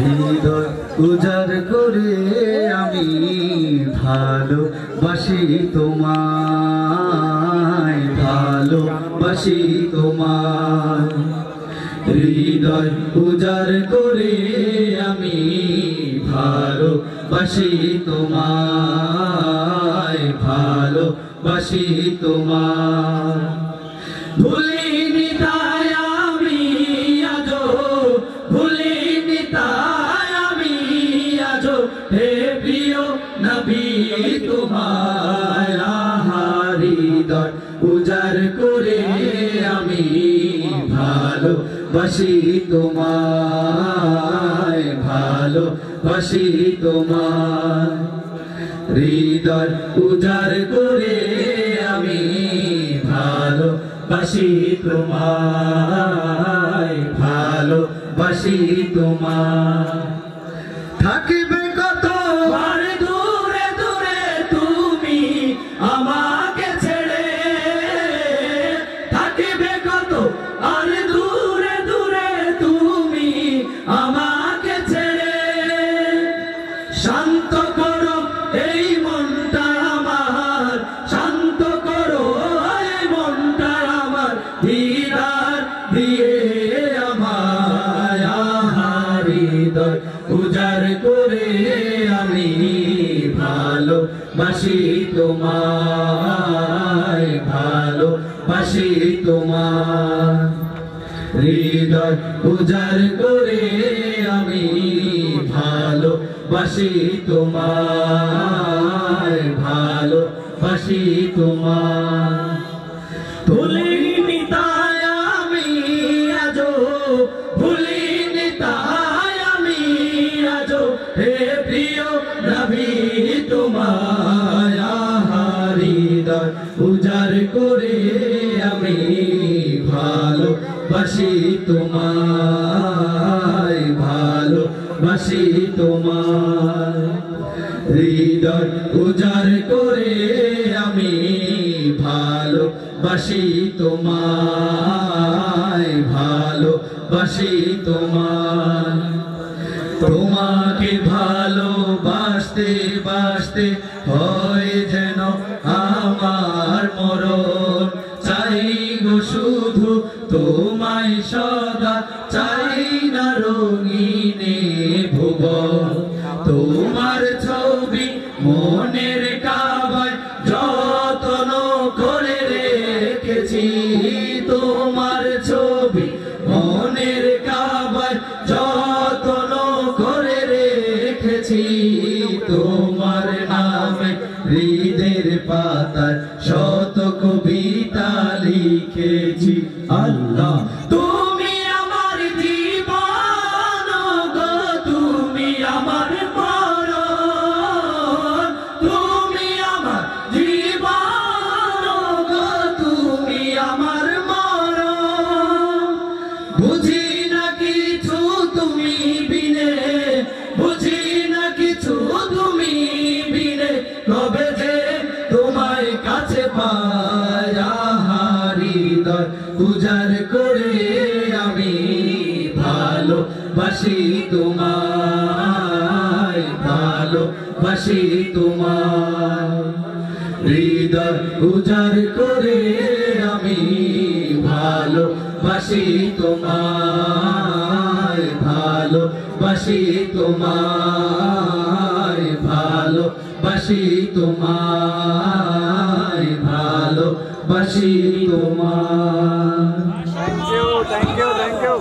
হৃদয় উজাড় করে আমি ভালোবাসি তোমায়, ভালোবাসি তোমায়। হৃদয় উজাড় করে আমি ভালোবাসি তোমায়, ভালোবাসি তোমায়। ভুলিনি তাই আমি আজো, ভুলিনি তাই আমি আজো হে প্রিয় নবী তোমায়। হৃদয় উজাড় করে আমি ভালোবাসি তোমায়, ভালোবাসি তোমায়। হৃদয় উজাড় করে আমি ভালোবাসি তোমায়, ভালোবাসি তোমায়। থাকিবে কত আর দূরে দূরে তুমি আমাকে ছেড়ে, থাকিবে কত আর দূরে দূরে তুমি আমাকে ছেড়ে। শান্ত করো এই মনটা আমার, শান্ত করো এই মনটা আমার, হৃদয় দিয়ে আমায়। হৃদয় উজাড় করে আমি ভালোবাসি তোমায়, ভালোবাসি তোমায়। হৃদয় উজাড় করে আমি ভালোবাসি তোমায়, ভালোবাসি তোমায়। ভুলিনি তাই আমি আজো, ভুলিনি তাই আমি আজো হে প্রিয় নবী তোমায়। হৃদয় উজাড় করে আমি ভালোবাসি তোমায়, ভালোবাসি তোমায়। হৃদয় উজাড় করে আমি ভালোবাসি তোমায়, ভালোবাসি তোমায়। তোমাকে ভালোবাসতে বাসতে হয় যেন আমার মরণ। চাই গো শুধু তোমায় সদা, চাই না রঙিনে ভুবন। তোমার ছবি মনের কাবায় যত্ন করে রেখেছি, তোমার ছবি মনের কাবায় যত্ন করে রেখেছি। তোমার নামে হৃদের পাতায় শত কবিতা লিখেছি। আল্লাহ তুমি আমার জীবন গো, তুমি আমার মরণ, তুমি আমার জীবন গো, তুমি আমার মরণ। বুঝি না কিছু তুমি বিনে, বুঝি না কিছু তুমি বিনে, কবে যে তোমায় কাছে পাই। হৃদয় উজাড় করে আমি ভালোবাসি তোমায়, ভালোবাসি তোমায়। হৃদয় উজাড় করে আমি ভালোবাসি তোমায়, ভালোবাসি তোমায়, ভালোবাসি তোমায়, ভালোবাসি তোমায়। Thank you, thank you, thank you.